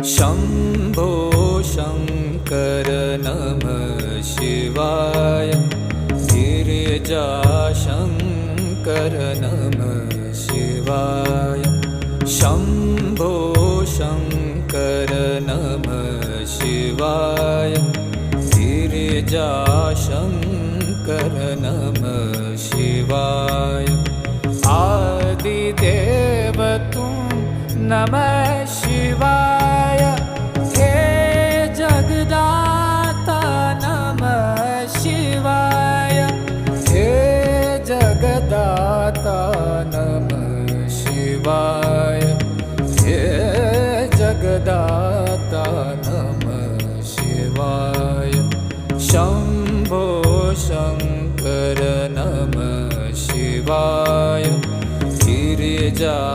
शम्भो शङ्कर नमः शिवाय। गिरिजाशङ्कर नमः शिवाय। शम्भो शङ्कर नमः शिवाय। गिरिजाशङ्कर नमः शिवाय। आदिदेव तुम नमः शिवाय। हे जगदाता नमः शिवाय। हे जगदाता नमः शिवाय। हे जगदाता नमः शिवाय। शम्भो शङ्कर नमः शिवाय। गिरिजा